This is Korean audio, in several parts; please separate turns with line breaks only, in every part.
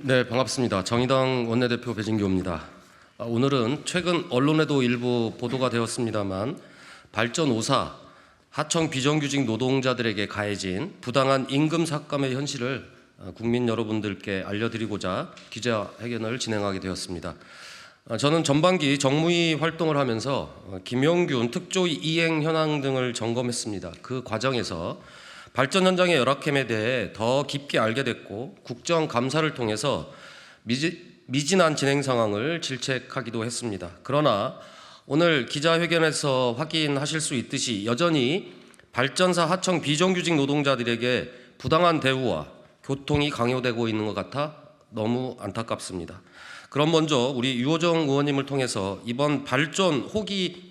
네, 반갑습니다. 정의당 원내대표 배진교입니다. 오늘은 최근 언론에도 일부 보도가 되었습니다만 발전 5사 하청 비정규직 노동자들에게 가해진 부당한 임금 삭감의 현실을 국민 여러분들께 알려드리고자 기자회견을 진행하게 되었습니다. 저는 전반기 정무위 활동을 하면서 김용균 특조위 이행 현황 등을 점검했습니다. 그 과정에서 발전 현장의 열악함에 대해 더 깊게 알게 됐고 국정감사를 통해서 미진한 진행 상황을 질책하기도 했습니다. 그러나 오늘 기자회견에서 확인하실 수 있듯이 여전히 발전사 하청 비정규직 노동자들에게 부당한 대우와 교통이 강요되고 있는 것 같아 너무 안타깝습니다. 그럼 먼저 우리 유호정 의원님을 통해서 이번 발전 호기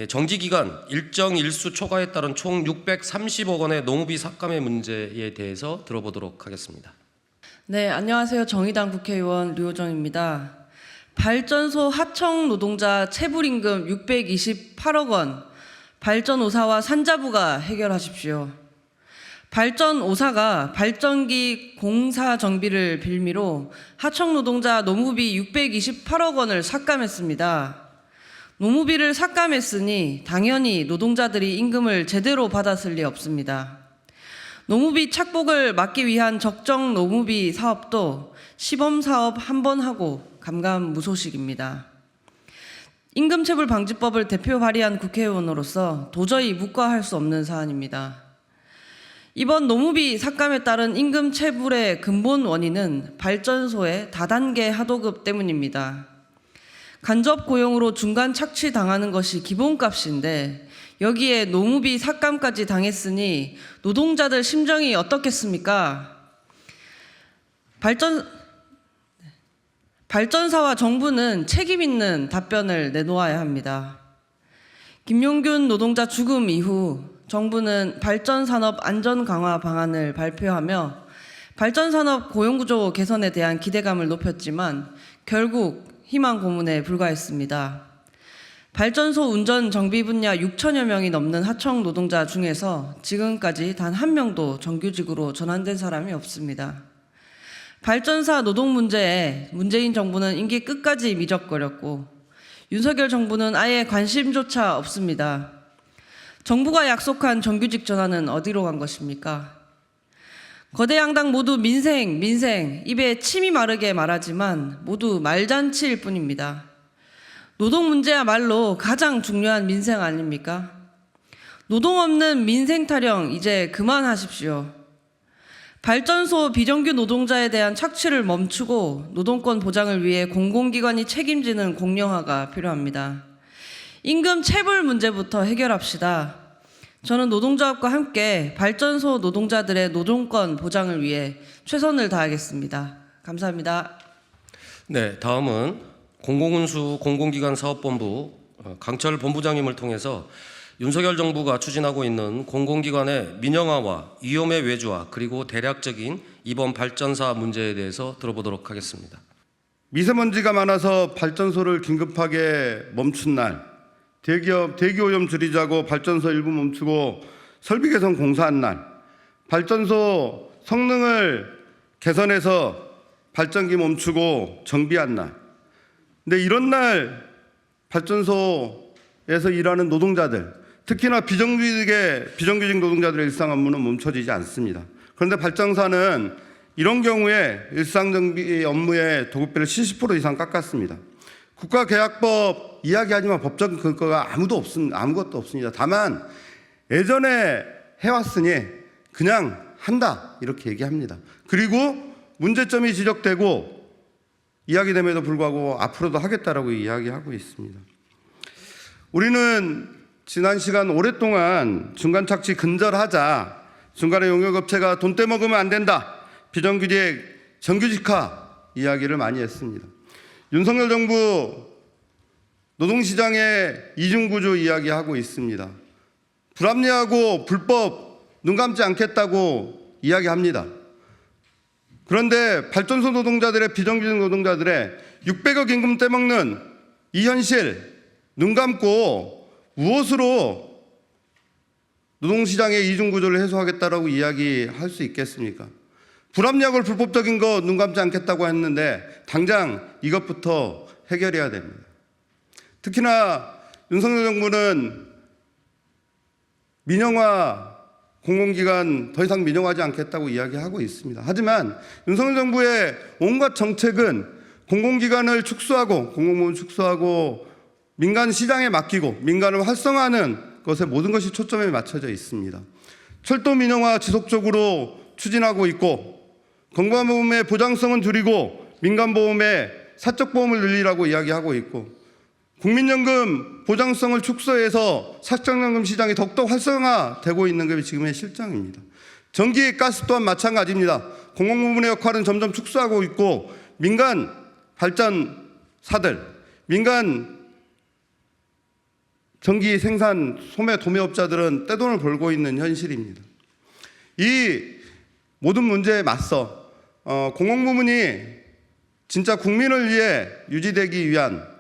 정지기간 일정 일수 초과에 따른 총 630억 원의 노무비 삭감의 문제에 대해서 들어보도록 하겠습니다.
네, 안녕하세요. 정의당 국회의원 류호정입니다. 발전소 하청 노동자 체불임금 628억 원, 발전 5사와 산자부가 해결하십시오. 발전 5사가 발전기 공사 정비를 빌미로 하청 노동자 노무비 628억 원을 삭감했습니다. 노무비를 삭감했으니 당연히 노동자들이 임금을 제대로 받았을 리 없습니다. 노무비 착복을 막기 위한 적정 노무비 사업도 시범사업 한 번 하고 감감무소식입니다. 임금체불 방지법을 대표 발의한 국회의원으로서 도저히 묵과할 수 없는 사안입니다. 이번 노무비 삭감에 따른 임금체불의 근본 원인은 발전소의 다단계 하도급 때문입니다. 간접 고용으로 중간 착취당하는 것이 기본값인데 여기에 노무비 삭감까지 당했으니 노동자들 심정이 어떻겠습니까? 발전사와 정부는 책임 있는 답변을 내놓아야 합니다. 김용균 노동자 죽음 이후 정부는 발전산업 안전 강화 방안을 발표하며 발전산업 고용구조 개선에 대한 기대감을 높였지만 결국 희망 고문에 불과했습니다. 발전소 운전 정비 분야 6천여 명이 넘는 하청 노동자 중에서 지금까지 단 한 명도 정규직으로 전환된 사람이 없습니다. 발전사 노동 문제에 문재인 정부는 임기 끝까지 미적거렸고 윤석열 정부는 아예 관심조차 없습니다. 정부가 약속한 정규직 전환은 어디로 간 것입니까? 거대 양당 모두 민생, 입에 침이 마르게 말하지만 모두 말잔치일 뿐입니다. 노동 문제야말로 가장 중요한 민생 아닙니까? 노동 없는 민생 타령 이제 그만하십시오. 발전소 비정규 노동자에 대한 착취를 멈추고 노동권 보장을 위해 공공기관이 책임지는 공영화가 필요합니다. 임금 체불 문제부터 해결합시다. 저는 노동조합과 함께 발전소 노동자들의 노동권 보장을 위해 최선을 다하겠습니다. 감사합니다.
네, 다음은 공공운수 공공기관 사업본부 강철 본부장님을 통해서 윤석열 정부가 추진하고 있는 공공기관의 민영화와 위험의 외주화 그리고 대략적인 이번 발전사 문제에 대해서 들어보도록 하겠습니다.
미세먼지가 많아서 발전소를 긴급하게 멈춘 날, 대기오염 줄이자고 발전소 일부 멈추고 설비 개선 공사한 날, 발전소 성능을 개선해서 발전기 멈추고 정비한 날. 근데 이런 날 발전소에서 일하는 노동자들, 특히나 비정규직 노동자들의 일상 업무는 멈춰지지 않습니다. 그런데 발전사는 이런 경우에 일상 정비 업무의 도급비를 70% 이상 깎았습니다. 국가계약법 이야기하지만 법적 근거가 아무것도 없습니다. 다만 예전에 해왔으니 그냥 한다 이렇게 얘기합니다. 그리고 문제점이 지적되고 이야기됨에도 불구하고 앞으로도 하겠다라고 이야기하고 있습니다. 우리는 지난 시간 오랫동안 중간 착취 근절하자, 중간에 용역업체가 돈 떼먹으면 안 된다, 비정규직 정규직화 이야기를 많이 했습니다. 윤석열 정부 노동시장의 이중구조 이야기하고 있습니다. 불합리하고 불법 눈 감지 않겠다고 이야기합니다. 그런데 발전소 노동자들의 비정규직 노동자들의 600억 임금 떼먹는 이 현실 눈 감고 무엇으로 노동시장의 이중구조를 해소하겠다라고 이야기할 수 있겠습니까? 불합리하고 불법적인 거 눈 감지 않겠다고 했는데 당장 이것부터 해결해야 됩니다. 특히나 윤석열 정부는 민영화 공공기관 더 이상 민영화하지 않겠다고 이야기하고 있습니다. 하지만 윤석열 정부의 온갖 정책은 공공기관을 축소하고 공공부문 축소하고 민간 시장에 맡기고 민간을 활성화하는 것에 모든 것이 초점에 맞춰져 있습니다. 철도 민영화 지속적으로 추진하고 있고 건강보험의 보장성은 줄이고 민간보험의 사적보험을 늘리라고 이야기하고 있고 국민연금 보장성을 축소해서 사적연금 시장이 더욱더 활성화되고 있는 게 지금의 실정입니다. 전기, 가스 또한 마찬가지입니다. 공공부문의 역할은 점점 축소하고 있고 민간 발전사들, 민간 전기 생산 소매 도매업자들은 떼돈을 벌고 있는 현실입니다. 이 모든 문제에 맞서 공공부문이 진짜 국민을 위해 유지되기 위한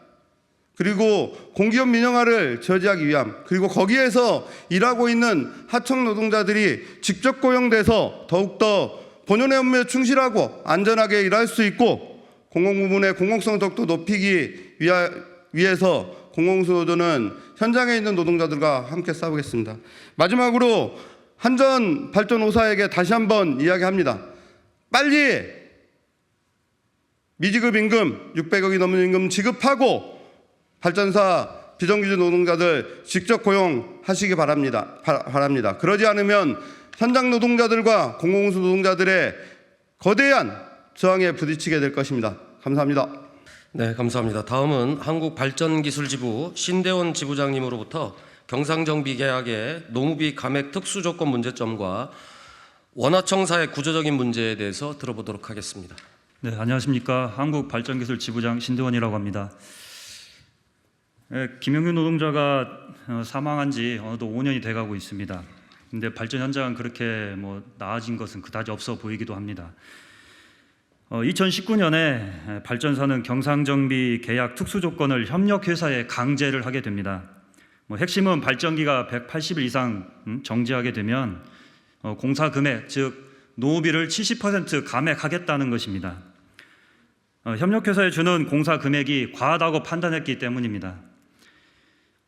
그리고 공기업 민영화를 저지하기 위함 그리고 거기에서 일하고 있는 하청 노동자들이 직접 고용돼서 더욱더 본연의 업무에 충실하고 안전하게 일할 수 있고 공공부문의 공공성을 더욱더 높이기 위해서 공공수노조는 현장에 있는 노동자들과 함께 싸우겠습니다. 마지막으로 한전 발전 5사에게 다시 한번 이야기합니다. 빨리 미지급 임금 600억이 넘는 임금 지급하고 발전사 비정규직 노동자들 직접 고용하시기 바랍니다. 그러지 않으면 현장 노동자들과 공공운수 노동자들의 거대한 저항에 부딪히게 될 것입니다. 감사합니다.
네, 감사합니다. 다음은 한국발전기술지부 신대원 지부장님으로부터 경상정비 계약의 노무비 감액 특수조건 문제점과 원화청사의 구조적인 문제에 대해서 들어보도록 하겠습니다.
네, 안녕하십니까. 한국발전기술 지부장 신대원이라고 합니다. 김영균 노동자가 사망한 지 어느덧 5년이 돼가고 있습니다. 근데 발전 현장은 그렇게 나아진 것은 그다지 없어 보이기도 합니다. 2019년에 발전사는 경상정비 계약 특수조건을 협력회사에 강제를 하게 됩니다. 핵심은 발전기가 180일 이상 정지하게 되면 공사 금액, 즉 노후비를 70% 감액하겠다는 것입니다. 협력회사에 주는 공사 금액이 과하다고 판단했기 때문입니다.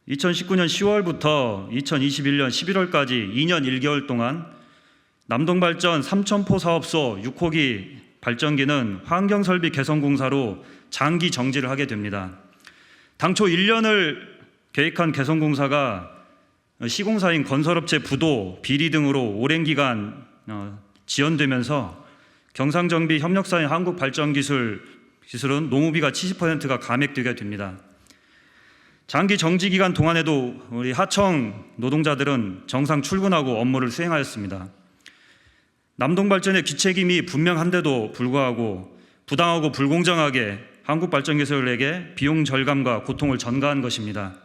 2019년 10월부터 2021년 11월까지 2년 1개월 동안 남동발전 삼천포 사업소 6호기 발전기는 환경설비 개선공사로 장기 정지를 하게 됩니다. 당초 1년을 계획한 개선공사가 시공사인 건설업체 부도, 비리 등으로 오랜 기간 지연되면서 경상정비 협력사인 한국발전기술은 노무비가 70%가 감액되게 됩니다. 장기 정지 기간 동안에도 우리 하청 노동자들은 정상 출근하고 업무를 수행하였습니다. 남동발전의 기책임이 분명한데도 불구하고 부당하고 불공정하게 한국발전기술에게 비용 절감과 고통을 전가한 것입니다.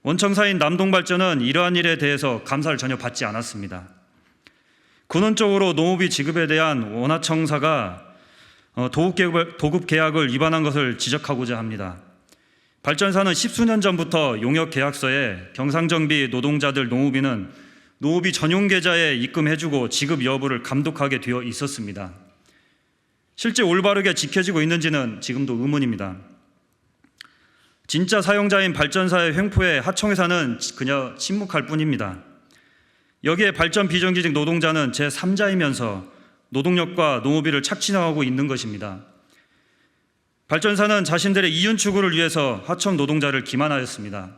원청사인 남동발전은 이러한 일에 대해서 감사를 전혀 받지 않았습니다. 근원적으로 노무비 지급에 대한 원화청사가 도급 계약을 위반한 것을 지적하고자 합니다. 발전사는 10수년 전부터 용역 계약서에 경상정비 노동자들 노후비는 노후비 전용 계좌에 입금해주고 지급 여부를 감독하게 되어 있었습니다. 실제 올바르게 지켜지고 있는지는 지금도 의문입니다. 진짜 사용자인 발전사의 횡포에 하청회사는 그냥 침묵할 뿐입니다. 여기에 발전 비정규직 노동자는 제3자이면서 노동력과 노후비를 착취하고 있는 것입니다. 발전사는 자신들의 이윤 추구를 위해서 하청 노동자를 기만하였습니다.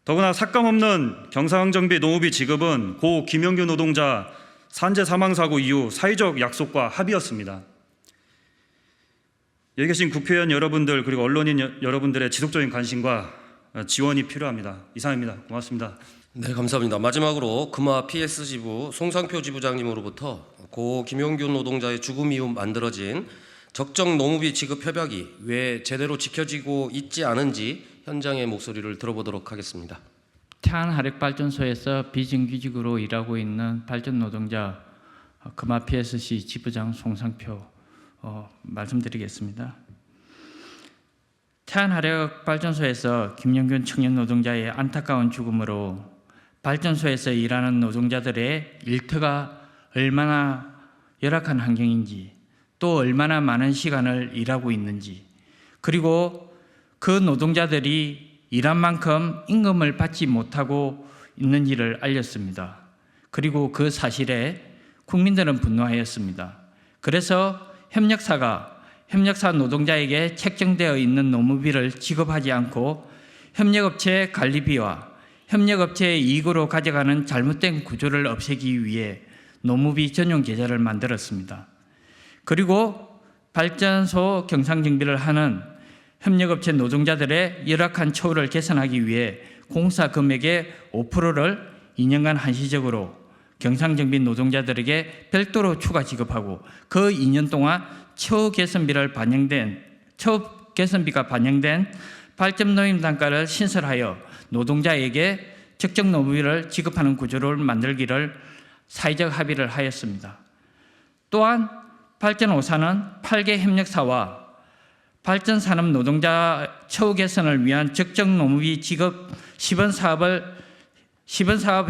더구나 삭감없는 경상정비 노후비 지급은 고 김영균 노동자 산재 사망사고 이후 사회적 약속과 합의였습니다. 여기 계신 국회의원 여러분들 그리고 언론인 여러분들의 지속적인 관심과 지원이 필요합니다. 이상입니다. 고맙습니다.
네, 감사합니다. 마지막으로 금화 PS지부 송상표 지부장님으로부터 고 김용균 노동자의 죽음 이후 만들어진 적정 노무비 지급 협약이 왜 제대로 지켜지고 있지 않은지 현장의 목소리를 들어보도록 하겠습니다.
태안화력발전소에서 비정규직으로 일하고 있는 발전 노동자 금화 PSC 지부장 송상표 말씀드리겠습니다. 태안화력발전소에서 김영균 청년 노동자의 안타까운 죽음으로 발전소에서 일하는 노동자들의 일터가 얼마나 열악한 환경인지, 또 얼마나 많은 시간을 일하고 있는지, 그리고 그 노동자들이 일한 만큼 임금을 받지 못하고 있는지를 알렸습니다. 그리고 그 사실에 국민들은 분노하였습니다. 그래서 협력사 노동자에게 책정되어 있는 노무비를 지급하지 않고 협력업체 관리비와 협력업체의 이익으로 가져가는 잘못된 구조를 없애기 위해 노무비 전용 계좌를 만들었습니다. 그리고 발전소 경상정비를 하는 협력업체 노동자들의 열악한 처우를 개선하기 위해 공사 금액의 5%를 2년간 한시적으로 경상정비 노동자들에게 별도로 추가 지급하고 그 2년 동안 처우 개선비가 반영된 발전노임 단가를 신설하여 노동자에게 적정 노무비를 지급하는 구조를 만들기를 사회적 합의를 하였습니다. 또한 발전 5사는 8개 협력사와 발전산업 노동자 처우 개선을 위한 적정 노무비 지급 시범사업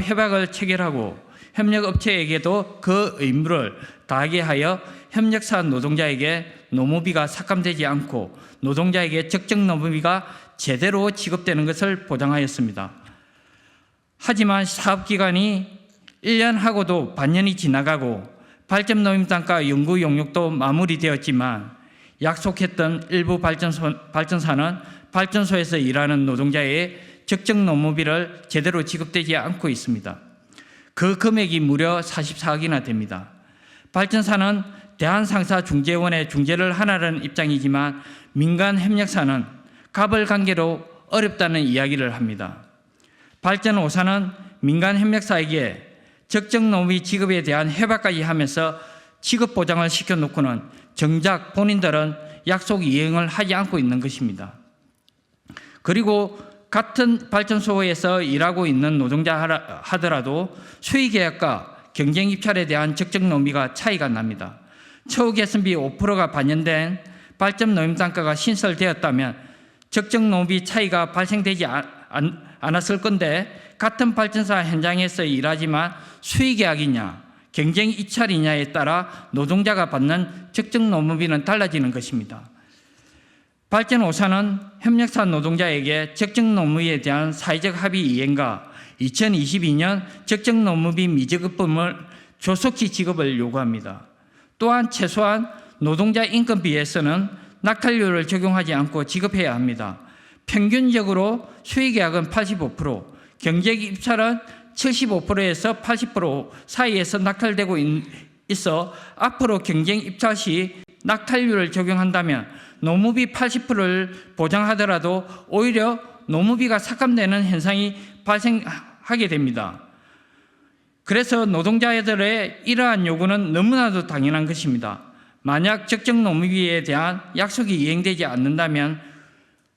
협약을 체결하고 협력업체에게도 그 의무를 다하게 하여 협력사 노동자에게 노무비가 삭감되지 않고 노동자에게 적정 노무비가 제대로 지급되는 것을 보장하였습니다. 하지만 사업기간이 1년 하고도 반년이 지나가고 발전노임 단가 연구 용역도 마무리되었지만 약속했던 일부 발전사는 발전소에서 일하는 노동자의 적정 노무비를 제대로 지급되지 않고 있습니다. 그 금액이 무려 44억이나 됩니다. 발전사는 대한상사중재원에 중재를 하라는 입장이지만 민간 협력사는 갑을관계로 어렵다는 이야기를 합니다. 발전 5사는 민간 협력사에게 적정 노무비 지급에 대한 협약까지 하면서 지급 보장을 시켜놓고는 정작 본인들은 약속 이행을 하지 않고 있는 것입니다. 그리고 같은 발전소에서 일하고 있는 노동자 하더라도 수의계약과 경쟁입찰에 대한 적정 노무비가 차이가 납니다. 처우 개선비 5%가 반영된 발전 노임 단가가 신설되었다면 적정 노무비 차이가 발생되지 않았을 건데 같은 발전사 현장에서 일하지만 수의계약이냐 경쟁입찰이냐에 따라 노동자가 받는 적정 노무비는 달라지는 것입니다. 발전 5사는 협력사 노동자에게 적정 노무비에 대한 사회적 합의 이행과 2022년 적정 노무비 미지급분을 조속히 지급을 요구합니다. 또한 최소한 노동자 인건비에서는 낙탈료를 적용하지 않고 지급해야 합니다. 평균적으로 수의계약은 85%, 경쟁입찰은 75%에서 80% 사이에서 낙탈되고 있어 앞으로 경쟁입찰 시 낙탈료를 적용한다면 노무비 80%를 보장하더라도 오히려 노무비가 삭감되는 현상이 발생하게 됩니다. 그래서 노동자들의 이러한 요구는 너무나도 당연한 것입니다. 만약 적정 노무비에 대한 약속이 이행되지 않는다면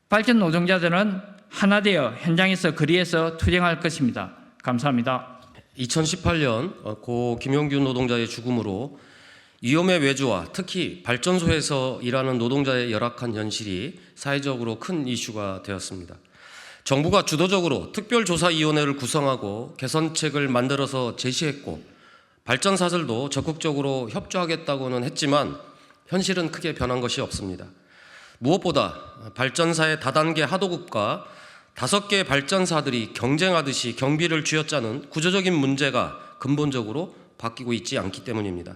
발전 노동자들은 하나 되어 현장에서 거리에서 투쟁할 것입니다. 감사합니다.
2018년 고 김용균 노동자의 죽음으로 위험의 외주와 특히 발전소에서 일하는 노동자의 열악한 현실이 사회적으로 큰 이슈가 되었습니다. 정부가 주도적으로 특별조사위원회를 구성하고 개선책을 만들어서 제시했고 발전사들도 적극적으로 협조하겠다고는 했지만 현실은 크게 변한 것이 없습니다. 무엇보다 발전사의 다단계 하도급과 5개 발전사들이 경쟁하듯이 경비를 쥐어짜는 구조적인 문제가 근본적으로 바뀌고 있지 않기 때문입니다.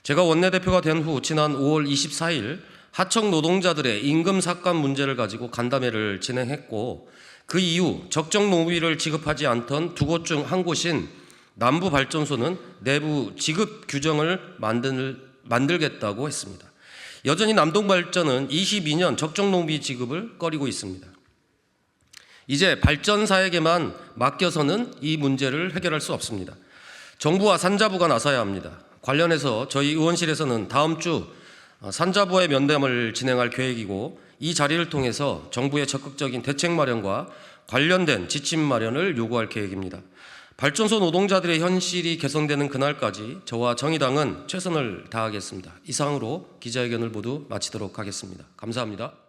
제가 원내대표가 된 후 지난 5월 24일 하청 노동자들의 임금 삭감 문제를 가지고 간담회를 진행했고 그 이후 적정 노무비를 지급하지 않던 두 곳 중 한 곳인 남부발전소는 내부 지급 규정을 만들겠다고 했습니다. 여전히 남동발전은 22년 적정 노무비 지급을 꺼리고 있습니다. 이제 발전사에게만 맡겨서는 이 문제를 해결할 수 없습니다. 정부와 산자부가 나서야 합니다. 관련해서 저희 의원실에서는 다음 주 산자부와의 면담을 진행할 계획이고 이 자리를 통해서 정부의 적극적인 대책 마련과 관련된 지침 마련을 요구할 계획입니다. 발전소 노동자들의 현실이 개선되는 그날까지 저와 정의당은 최선을 다하겠습니다. 이상으로 기자회견을 모두 마치도록 하겠습니다. 감사합니다.